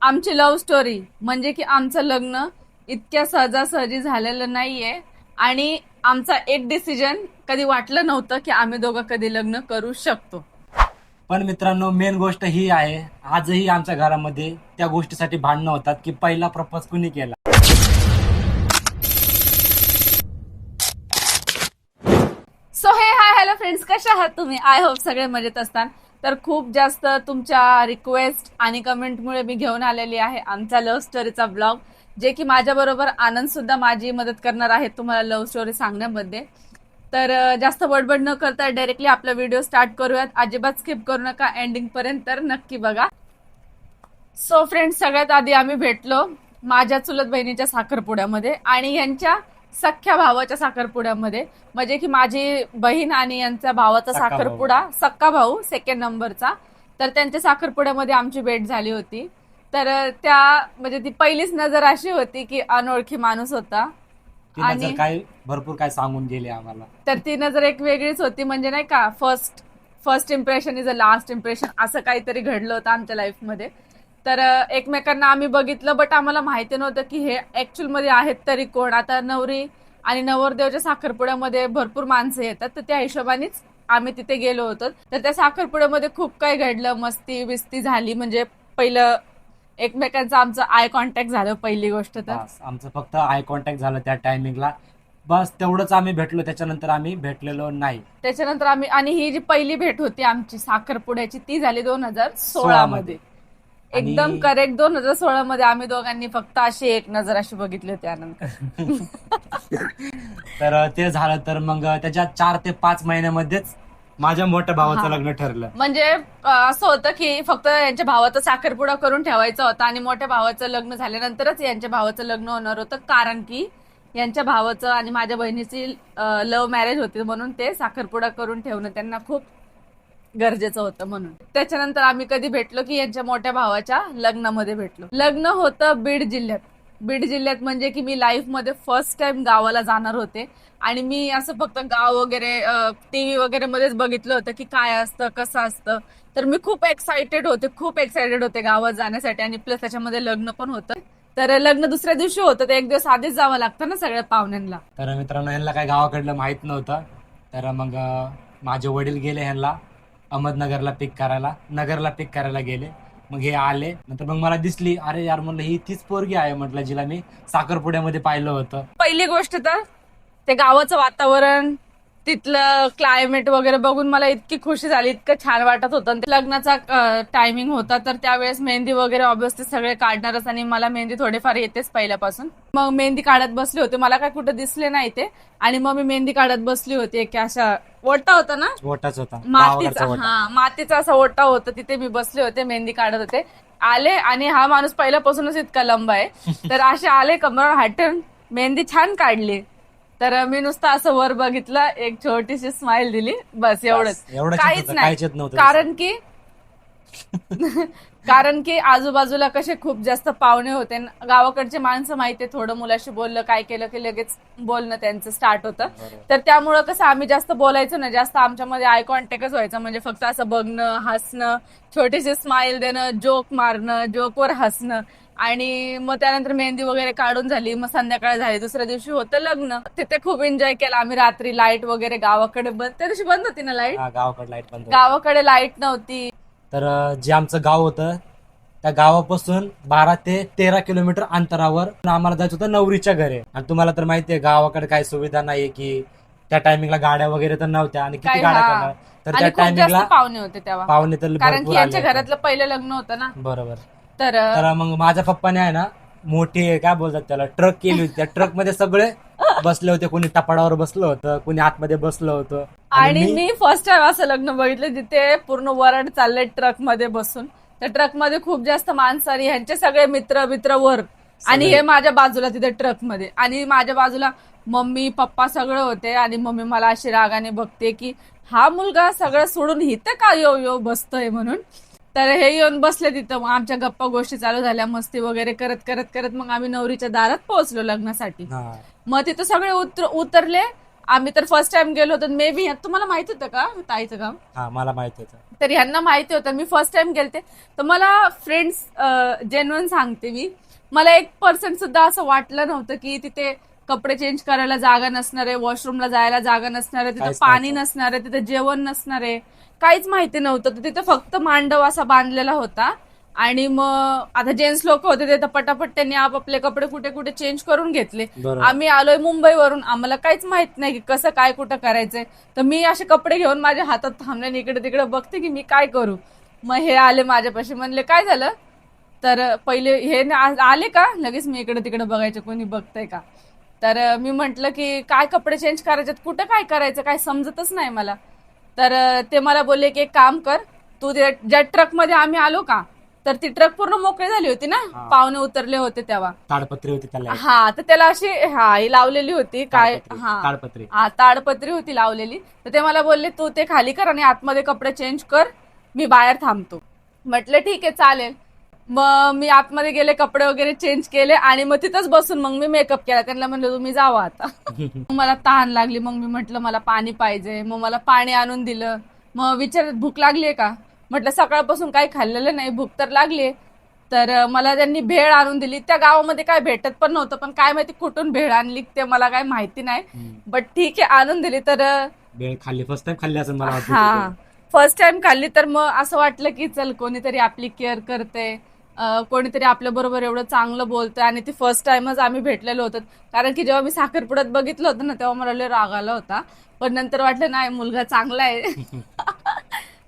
आमची love story म्हणजे की आमचं लग्न इतक्या सहजासहजी झालेलं नाहीये आणि आमचा एक डिसिजन कधी वाटलं नव्हतं की आम्ही दोघं कधी लग्न करू शकतो. पण मित्रांनो, मेन गोष्ट ही आहे, आजही आमच्या घरामध्ये त्या गोष्टीसाठी भांडणं होतात की पहिला प्रपोज कुणी केला. सो हे हाय हॅलो फ्रेंड्स, कशा आहात तुम्ही? आय होप सगळे मजेत असतात. तर खूप जास्त तुमच्या रिक्वेस्ट आणि कमेंटमुळे मी घेऊन आलेली आहे आमचा लव्ह स्टोरीचा ब्लॉग, जे की माझ्या बरोबर आनंद सुद्धा माझी मदत करणार आहे तुम्हाला लव्ह स्टोरी सांगण्यामध्ये. तर जास्त बडबड न करता डायरेक्टली आपला व्हिडिओ स्टार्ट करूयात. अजिबात स्किप करू नका एंडिंग पर्यंत, तर नक्की बघा. सो फ्रेंड्स, सगळ्यात आधी आम्ही भेटलो माझ्या चुलत बहिणीच्या साखरपुड्यामध्ये आणि यांच्या सख्ख्या भावाच्या साखरपुड्यामध्ये. म्हणजे की माझी बहीण आणि यांच्या भावाचा सक्का भाऊ. साखरपुडा, सक्का भाऊ सेकंड नंबरचा. तर त्यांच्या साखरपुड्यामध्ये आमची भेट झाली होती. तर त्या म्हणजे ती पहिलीच नजर अशी होती की अनोळखी माणूस होता. ती नजर काय भरपूर काय सांगून गेली आम्हाला. तर ती नजर एक वेगळीच होती, म्हणजे नाही का, first impression is a last impression, असं काहीतरी घडलं होतं आमच्या लाईफमध्ये. तर एकमेकांना आम्ही बघितलं, बट आम्हाला माहिती नव्हतं की हे ऍक्च्युअल मध्ये आहेत तरी कोण. आता नवरी आणि नवरदेवच्या साखरपुड्यामध्ये भरपूर माणसं येतात, तर त्या हिशोबानेच आम्ही तिथे गेलो होतो. तर त्या साखरपुड्यामध्ये खूप काही घडलं, मस्ती बिस्ती झाली. म्हणजे पहिलं एकमेकांचं आमचं आय कॉन्टॅक्ट झालं पहिली गोष्ट तर. बस आमचं फक्त आय कॉन्टॅक्ट झालं त्या टायमिंगला. बस तेवढंच आम्ही भेटलो, त्याच्यानंतर आम्ही भेटलेलो नाही. त्याच्यानंतर आम्ही, आणि ही जी पहिली भेट होती आमची साखरपुड्याची, ती झाली 2016 मध्ये. आणि- एकदम करेक्ट 2016 मध्ये आम्ही दोघांनी फक्त अशी एक नजर अशी बघितली होती आनंद. तर ते झालं, तर मग त्याच्या 4 ते 5 महिन्यामध्येच माझ्या मोठ्या भावाचं हा. लग्न ठरलं. म्हणजे असं होतं की फक्त यांच्या भावाचा साखरपुडा करून ठेवायचा होता आणि मोठ्या भावाचं लग्न झाल्यानंतरच यांच्या भावाचं लग्न होणार होतं, कारण की यांच्या भावाचं आणि माझ्या बहिणीची लव्ह मॅरेज होती, म्हणून ते साखरपुडा करून ठेवणं त्यांना खूप गरजेचं होतं. म्हणून त्याच्यानंतर आम्ही कधी भेटलो की यांच्या मोठ्या भावाच्या लग्नामध्ये भेटलो. लग्न होतं बीड जिल्ह्यात. बीड जिल्ह्यात म्हणजे की मी लाईफ मध्ये फर्स्ट टाइम गावाला जाणार होते आणि मी असं फक्त गाव वगैरे टीव्ही वगैरे मध्येच बघितलं होतं की काय असतं कसं असतं. तर मी खूप एक्साइटेड होते गावात जाण्यासाठी, आणि प्लस त्याच्यामध्ये लग्न पण होतं. तर लग्न दुसऱ्या दिवशी होतं, तर एक दिवस आधीच जावं लागतं ना सगळ्या पाहुण्यांना. तर मित्रांनो, यांना काय गावाकडलं माहित नव्हतं. तर मग माझे वडील गेले ह्यांना अहमदनगरला नगरला पिक करायला गेले. मग हे आले, नंतर मग मला दिसली, अरे यार म्हणलं ही तीच पोरगी आहे म्हटलं जिला मी साखरपुड्यामध्ये पाहिलं होतं. पहिली गोष्ट तर ते गावाचं वातावरण, तिथलं क्लायमेट वगैरे बघून मला इतकी खुशी झाली, इतकं छान वाटत होतं. ते लग्नाचा टायमिंग होता, तर त्यावेळेस मेहंदी वगैरे ऑब्व्हियसली सगळे काढणारच, आणि मला मेहंदी थोडेफार येतेच पहिल्यापासून. मग मेहंदी काढत बसले होते, मला काय कुठं दिसले नाही ते, आणि मग मी मेहंदी काढत बसली होती. एक अशा ओटा होता ना, ओटाच होता, मातीचा, गावाकडचा ओटा. हा मातीचा असा ओटा होता, तिथे मी बसले होते, मेहंदी काढत होते. आले, आणि हा माणूस पहिल्यापासूनच इतका लंबा आहे, तर असे आले कमर हाटून, मेहंदी छान काढली. तर मी नुसतं असं वर बघितलं, एक छोटीशी स्माइल दिली, बस एवढंच, काहीच नाही. नव्हतं. कारण की आजूबाजूला कसे खूप जास्त पाहुणे होते, गावाकडचे माणसं माहितीये, थोडं मुलाशी बोललं, काय केलं की लगेच बोलणं त्यांचं स्टार्ट होतं. तर त्यामुळं कसं आम्ही जास्त बोलायचो ना, जास्त आमच्यामध्ये आय कॉन्टॅक्टच व्हायचं. म्हणजे फक्त असं बघणं, हसणं, छोटीशी स्माइल देणं, जोक मारणं, जोकवर हसणं, आणि मग त्यानंतर मेहंदी वगैरे काढून झाली. मग संध्याकाळ झाली, दुसऱ्या दिवशी होतं लग्न. तिथे खूप एन्जॉय केला आम्ही. रात्री लाईट वगैरे गावाकडे बंद, त्या दिवशी बंद होती ना लाईट, गावाकडे लाईट बंद होती. गावाकडे लाईट नव्हती. तर जे आमचं गाव होतं, त्या गावापासून 12 ते 13 किलोमीटर अंतरावर आम्हाला जायचं होतं नवरीच्या घरी. आणि तुम्हाला तर माहितीये गावाकडे काही सुविधा नाहीये, की त्या टायमिंगला गाड्या वगैरे तर नव्हत्या, आणि किती काय, गाड्या हा. करणार. तर आणि त्या खूप जास्त टायमिंगला पाहुणे होते तेव्हा, पाहुणे तर कारण की भरपूर यांच्या आले होते. घरातलं पहिलं लग्न होतं ना. बरोबर. तर तर मग माझ्या पप्पाने आहे ना, मोठी काय बोलतात त्याला, ट्रक केली होती. त्या ट्रक मध्ये सगळे बसले होते, कोणी टपाडावर बसलं होतं, कोणी आतमध्ये बसलं होतं. आणि मी फर्स्ट टाइम असं लग्न बघितलं जिथे पूर्ण वरड चाललंय ट्रक मध्ये बसून. त्या ट्रक मध्ये खूप जास्त माणसं, आणि ह्यांचे सगळे मित्र वर, आणि हे माझ्या बाजूला तिथे ट्रक मध्ये, आणि माझ्या बाजूला मम्मी पप्पा सगळं होते. आणि मम्मी मला अशी रागाने बघते की हा मुलगा सगळं सोडून इथं का यो बसतोय म्हणून. तर हे येऊन बसले तिथं. मग आमच्या गप्पा गोष्टी चालू झाल्या, मस्ती वगैरे करत मग आम्ही नवरीच्या दारात पोहोचलो लग्नासाठी. हा. मग तिथं सगळे उतरले, आम्ही तर फर्स्ट टाइम गेलो होतो. मे बी तुम्हाला माहित होतं का ताईचं काम? हा मला माहित होतं. तर ह्यांना माहिती होतं. मी फर्स्ट टाइम गेलते. तर मला फ्रेंड्स जेन्युइन सांगते मी, मला 1% सुद्धा असं वाटलं नव्हतं की तिथे कपडे चेंज करायला जागा नसणार आहे, वॉशरूमला जायला जागा नसणार आहे, तिथे काहीच पाणी नव्हतं. नसणार आहे, तिथे जेवण नसणार आहे, काहीच माहिती नव्हतं. तर तिथे फक्त मांडव असा बांधलेला होता. आणि मग आता जेंट्स लोक होते ते तर पटापट त्यांनी आपापले कपडे कुठे कुठे चेंज करून घेतले. बरोबर. आम्ही आलोय मुंबईवरून, आम्हाला काहीच माहित नाही की कसं काय कुठं करायचंय. तर मी असे कपडे घेऊन माझ्या हातात थांबले आणि इकडे तिकडे बघते की मी काय करू. मग हे आले माझ्यापाशी, म्हणले काय झालं. तर पहिले हे आले का लगेच मी इकडे तिकडे बघायचे कोणी बघतंय का. तर मी म्हंटल की काय कपडे चेंज करायचे, कुठं काय करायचं काय समजतच नाही मला. तर ते मला बोलले की एक काम कर, तू ज्या ट्रक मध्ये आम्ही आलो का, तर ती ट्रक पूर्ण मोकळी झाली होती ना, हा. पाहुणे उतरले होते तेव्हा. ताडपत्री होती त्याला. हा, तर त्याला अशी ही लावलेली होती काय, ताडपत्री. हा ताडपत्री होती लावलेली. तर ते मला बोलले तू ते खाली कर आणि आतमध्ये कपडे चेंज कर, मी बाहेर थांबतो. म्हटलं ठीक आहे चालेल. मग मी आतमध्ये गेले, कपडे वगैरे चेंज केले आणि मग तिथंच बसून मग मी मेकअप केला. त्यांना म्हणलं तुम्ही जावा आता. मला तहान लागली, मग मी म्हटलं मला पाणी पाहिजे. मग मला पाणी आणून दिलं. मग विचारत भूक लागलीये का, म्हटलं सकाळपासून काही खाल्लेलं नाही, भूक तर लागलीये. तर मला त्यांनी भेळ आणून दिली. त्या गावामध्ये काय भेटत पण नव्हतं, पण काय माहिती कुठून भेळ आणली ते मला काय माहिती नाही, बट ठीक आहे आणून दिली. तर भेळ खाल्ली, फर्स्ट टाइम खाल्ली असं मला वाटतं. हा, फर्स्ट टाइम खाल्ली. तर मग असं वाटलं की चल कोणीतरी आपली केअर करते, कोणीतरी आपल्या बरोबर एवढं चांगलं बोलतंय. आणि ती फर्स्ट टाइमच आम्ही भेटलेलो होतो. कारण की जेव्हा मी साखरपुड्यात बघितलं होतं ना, तेव्हा मला लय राग आला होता. पण नंतर वाटलं नाही मुलगा चांगला आहे.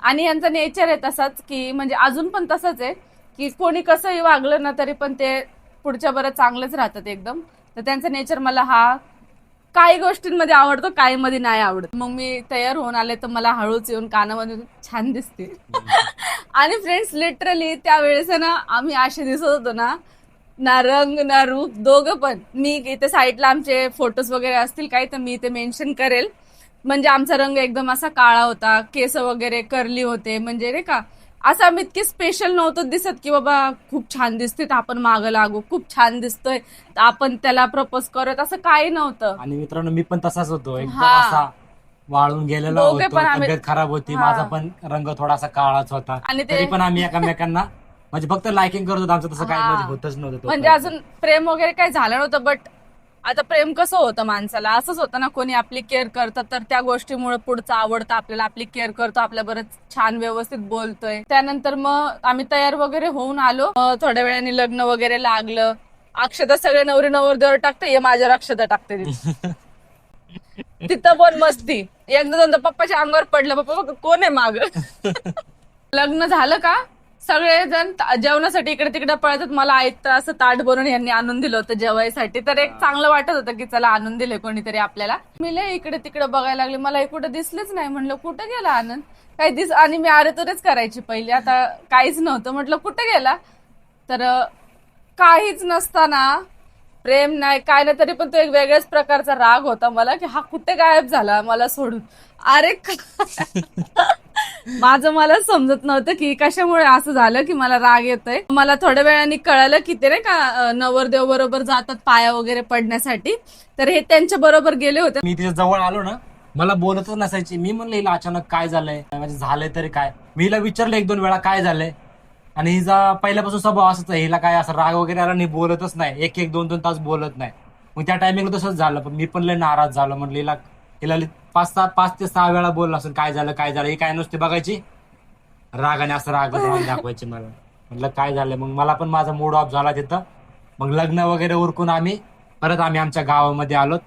आणि यांचा नेचर आहे तसाच, की म्हणजे अजून पण तसंच आहे की कोणी कसंही वागलं ना तरी पण ते पुढच्या बरं चांगलंच राहतात एकदम. तर त्यांचा नेचर मला काही गोष्टींमध्ये आवडतो, काही मध्ये नाही आवडत. मग मी तयार होऊन आले तर मला हळूच येऊन कानामध्ये छान दिसते. आणि फ्रेंड्स लिटरली त्यावेळेस ना आम्ही असे दिसत होतो ना, ना रंग ना रूप दोघं पण. मी इथे साईडला आमचे फोटोज वगैरे असतील काही तर मी इथे मेन्शन करेल. म्हणजे आमचा रंग एकदम असा काळा होता, केस वगैरे कर्ली होते, म्हणजे नाही का असं आम्ही इतके स्पेशल नव्हतं दिसत की बाबा खूप छान दिसते तर आपण मागं लागू, खूप छान दिसतोय तर आपण त्याला प्रपोज करत, असं काही नव्हतं. आणि मित्रांनो मी पण तसाच होतो, एकदम हा. असा वाळून गेलेला दोघे होतो, पण आम्ही- तब्येत खराब होती, हा. माझा पण रंग थोडासा काळाच होता. आणि तरी पण आम्ही एकमेकांना म्हणजे फक्त लायकिंग करत होतो, आमचं तसं काही हा. म्हणजे होतच नव्हतं म्हणजे अजून प्रेम वगैरे काही झालं नव्हतं. बट आता प्रेम कसं होतं माणसाला, असंच होतं ना, कोणी आपली केअर करतं तर त्या गोष्टीमुळे पुढचं आवडतं आपल्याला, आपली केअर करतो, आपल्या बरंच छान व्यवस्थित बोलतोय. त्यानंतर मग आम्ही तयार वगैरे होऊन आलो. थोड्या वेळाने लग्न वगैरे लागलं. अक्षता सगळे नवरी नवरदेवर टाकते, हे माझ्यावर अक्षता टाकते. तिथं पण मस्ती. एकदा दोनदा पप्पाच्या अंगावर पडलं, पप्पा बघ कोण आहे माग. लग्न झालं का सगळेजण जेवणासाठी इकडे तिकडे पळतात. मला ऐकतं असं ताट बनवून यांनी आणून दिलं होतं जेवायसाठी. तर एक चांगलं वाटत होतं की चला आणून दिले कोणीतरी आपल्याला. मी लय इकडे तिकडे बघायला लागले, मला हे कुठं दिसलेच नाही. म्हणलं कुठं गेला आनंद, काही आणि मी आरेतुरेच करायची पहिले, आता काहीच नव्हतं. म्हटलं कुठं गेला, तर काहीच नसताना प्रेम नाही काय नाही, तरी पण तो एक वेगळ्याच प्रकारचा राग होता मला की हा कुठे गायब झाला मला सोडून. अरे माझं मला समजत नव्हतं की कशामुळे असं झालं की मला राग येतोय. मला थोड्या वेळाने कळालं की ते नाही का नवरदेव बरोबर जातात पाया वगैरे पडण्यासाठी, तर हे त्यांच्या बरोबर गेले होते. मी तिच्या जवळ आलो ना, मला बोलतच नसायची. मी म्हणलं हिला अचानक काय झालंय, म्हणजे झालंय तरी काय. मी हिला विचारलं 1-2 वेळा काय झालंय, आणि हिचा पहिल्यापासून स्वभाव असाच आहे, हिला काय असं राग वगैरे आला नाही, बोलतच नाही, 1-1, 2-2 तास बोलत नाही. मग त्या टायमिंगला तसंच झालं, पण मी पण लय नाराज झालो. म्हटलं हिला 5 ते 6 वेळा बोलला असेल काय झालं काय झालं, ही काय नुसती बघायची रागाने, असं राग दाखवायची मला. म्हटलं काय झालं, मग मला पण माझा मूड ऑफ झाला तिथं. मग लग्न वगैरे उरकून आम्ही आमच्या गावामध्ये आलो.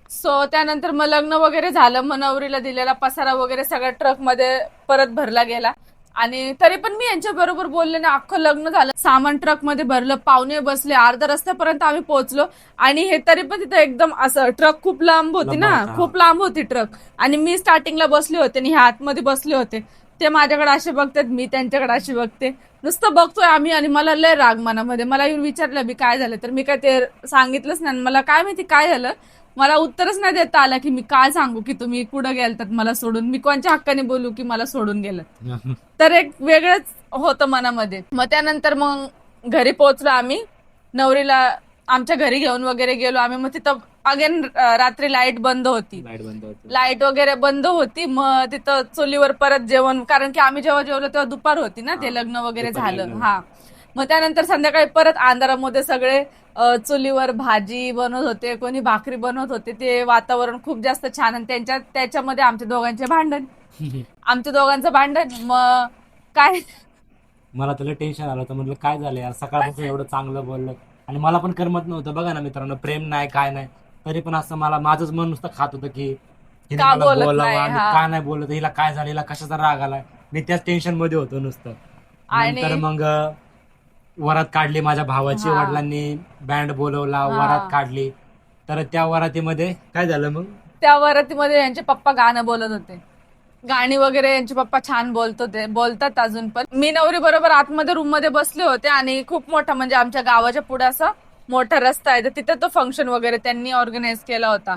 सो त्यानंतर मग लग्न वगैरे झालं. मग नवरीला दिलेला पसारा वगैरे सगळ्या ट्रक मध्ये परत भरला गेला. आणि तरी पण मी यांच्या बरोबर बोलले ना, अख्खं लग्न झालं, सामान ट्रक मध्ये भरलं, पाहुणे बसले, अर्ध्या रस्त्यापर्यंत आम्ही पोहोचलो. आणि हे तरी पण तिथं एकदम असं ट्रक खूप लांब होती ना, खूप लांब होती ट्रक. आणि मी स्टार्टिंगला बसले होते आणि हे आतमध्ये बसले होते. ते माझ्याकडे असे बघतात, मी त्यांच्याकडे अशी बघते, नुसतं बघतोय आम्ही. आणि मला लय राग मनामध्ये. मला येऊन विचारलं मी काय झालं, तर मी काय ते सांगितलंच नाही. मला काय माहिती काय झालं, मला उत्तरच नाही देता आलं की मी काय सांगू की तुम्ही कुठं गेलतात मला सोडून, मी कोणत्या हक्काने बोलू की मला सोडून गेलं. तर एक वेगळंच होतं मनामध्ये. मग त्यानंतर मग घरी पोहोचलो आम्ही, नवरीला आमच्या घरी घेऊन वगैरे गेलो आम्ही. मग तिथं अगेन रात्री लाईट बंद होती. लाईट बंद होती. लाईट वगैरे बंद होती. मग तिथं चुलीवर परत जेवण, कारण की आम्ही जेव्हा जेवलो तेव्हा दुपार होती ना, ते लग्न वगैरे दुपारी झालं. लग्न. हा, मग त्यानंतर संध्याकाळी परत अंधारामध्ये सगळे चुलीवर भाजी बनवत होते, कोणी भाकरी बनवत होते. ते वातावरण खूप जास्त छान. आणि त्याच्यामध्ये आमच्या दोघांचे भांडण, आमच्या दोघांचं भांडण. मग काय, मला त्याला टेन्शन आलं होतं, म्हटलं काय झालं यार, सकाळपासून एवढं चांगलं बोललं आणि मला पण करमत नव्हतं. बघा ना मित्रांनो, प्रेम नाही काय नाही, तरी पण असं माझंच मन नुसतं खात होतं की हिने का मला बोलत बोलावं नाही, आणि हा. का नाही बोलत, हिला काय झालं, हिला कशाचा राग आलाय. मी त्याच टेन्शन मध्ये होतो नुसतं. आणि- नंतर मग वरात काढली माझ्या भावाची, हा. वडिलांनी बँड बोलवला, हा. वरात काढली. तर त्या वरातीमध्ये काय झालं मग, त्या वरातीमध्ये यांचे पप्पा गाणं बोलत होते, गाणी वगैरे यांचे पप्पा छान बोलतात अजून पण. मी नवरी बरोबर आतमध्ये रूम मध्ये बसले होते आणि खूप मोठा, म्हणजे आमच्या गावाच्या पुढे असं मोठा रस्ता आहे, तर तिथे तो फंक्शन वगैरे त्यांनी ऑर्गनाईज केला होता.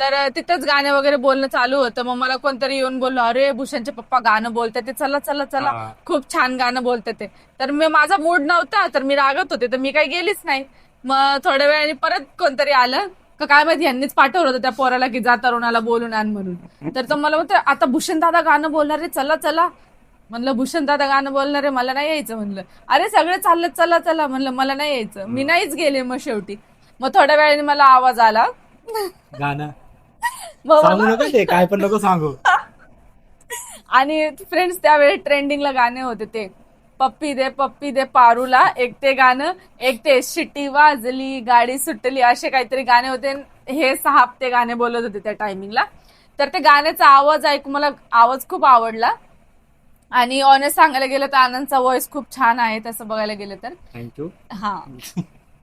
तर तिथंच गाणे वगैरे बोलणं चालू होतं. मग मला कोणतरी येऊन बोललो, अरे भूषणचे पप्पा गाणं बोलतात ते, चला चला चला, हा. खूप छान गाणं बोलतात ते. तर माझा मूड नव्हता, तर मी रागत होते, तर मी काही गेलीच नाही. मग थोड्या वेळाने परत कोणतरी आलं का काय माहिती, यांनीच पाठवलं होतं त्या पोराला की जा तरुणाला बोलून आण म्हणून. तर तो मला म्हणतो, आता भूषण दादा गाणं बोलणार रे, चला चला. म्हणलं भूषण दादा गाणं बोलणार आहे, मला नाही यायचं. म्हणलं अरे सगळे चाललं, चला चला. म्हणलं मला नाही यायचं, मी नाहीच गेले. मग शेवटी मग थोड्या वेळाने मला आवाज आला, गाणं मग सांगू नका ते, काय पण नको सांगू. आणि फ्रेंड्स त्यावेळी ट्रेंडिंगला गाणे होते ते, पप्पी दे पारूला, एक ते गाणं, एक ते शिट्टी वाजली गाडी सुटली, असे काहीतरी गाणे होते. हे 6 हप्ते गाणे बोलत होते त्या टायमिंगला. तर ते गाण्याचा आवाज ऐकून मला आवाज खूप आवडला. आणि ऑनेस्ट सांगायला गेलं तर आनंदचा व्हॉइस खूप छान आहे तसं बघायला गेलं तर. थँक्यू. हा,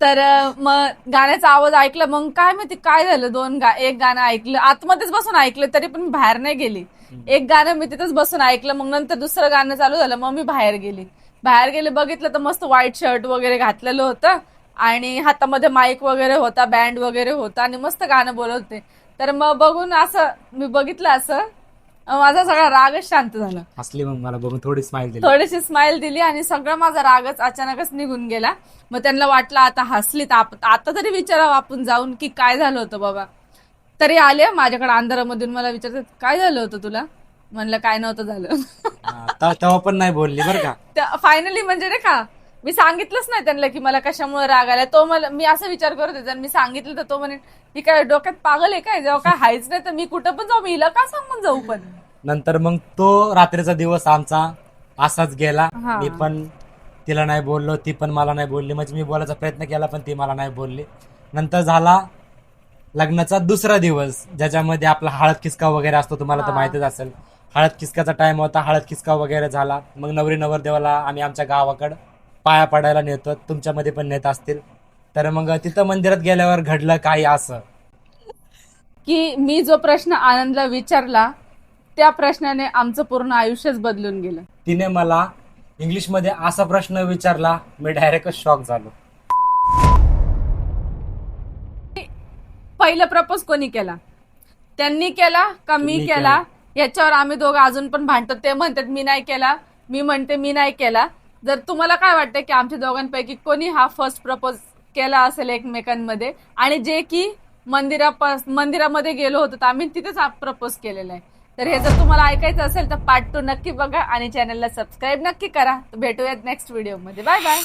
तर मग गाण्याचा आवाज ऐकला. मग काय माहिती काय झालं, एक गाणं ऐकलं, आतमध्येच बसून ऐकलं, तरी पण बाहेर नाही गेली. एक गाणं मी तिथंच बसून ऐकलं, मग नंतर दुसरं गाणं चालू झालं, मग मी बाहेर गेले, बघितलं तर मस्त व्हाईट शर्ट वगैरे घातलेलं होतं आणि हातामध्ये माईक वगैरे होता, बँड वगैरे होता आणि मस्त गाणं बोलत होते. तर मग बघून असं मी बघितलं, असं माझा सगळा रागच शांत झाला. हसली मग मला बघून, थोडी स्माइल दिली. थोडीशी स्माइल दिली आणि सगळं माझा रागच अचानकच निघून गेला. मग त्यांना वाटलं आता हसली तर आता तरी विचारावं आपण जाऊन की काय झालं होतं बाबा. तरी आले माझ्याकडे अंधारामधून, मला विचारतात काय झालं होतं तुला. म्हणलं काय नव्हतं झालं. तेव्हा पण नाही बोलली बरं का. फायनली म्हणजे नाही का, मी सांगितलंच नाही त्यांना की मला कशामुळे राग आला. तो मला, मी असा विचार करत होते, जर मी सांगितलं तर तो म्हणे ही काय डोक्यात पागल आहे काय, जेव्हा काय हायच नाही तर मी कुठं पण जाऊ, मी हिला का सांगून जाऊ. पण नंतर मग तो रात्रीचा दिवस आमचा असाच गेला. हा. मी पण तिला नाही बोललो, ती पण मला नाही बोलली. म्हणजे मी बोलायचा प्रयत्न केला पण ती मला नाही बोलली. नंतर झाला लग्नाचा दुसरा दिवस, ज्याच्यामध्ये आपला हळद किसका वगैरे असतो, तुम्हाला तर हा. माहितीच असेल. हळद किसकाचा टाइम होता, हळद किसका वगैरे झाला. मग नवरी नवरदेवाला आम्ही आमच्या गावाकडं पाया पडायला नेतो, तुमच्यामध्ये पण नेत असतील. तर मग तिथं मंदिरात गेल्यावर घडलं काही असं की मी जो प्रश्न आनंदला विचारला त्या प्रश्नाने आमचं पूर्ण आयुष्यच बदलून गेलं. तिने मला इंग्लिशमध्ये असा प्रश्न विचारला, मी डायरेक्टच शॉक झालो. पहिलं प्रपोज कोणी केला, त्यांनी केला का मी मी केला, याच्यावर आम्ही दोघं अजून पण भांडतो. ते म्हणतात मी नाही केला, मी म्हणते मी नाही केला. जर तुम्हाला काय वाटतं की आमच्या दोघांपैकी कोणी हा फर्स्ट प्रपोज केला असेल एकमेकांमध्ये, आणि जे की मंदिरामध्ये गेलो होतो तर आम्ही तिथेच प्रपोज केलेला आहे. तर हे जर तुम्हाला ऐकायचं असेल तर पार्ट 2 नक्की बघा आणि चॅनलला सबस्क्राईब नक्की करा. भेटूयात नेक्स्ट व्हिडिओमध्ये. Bye bye.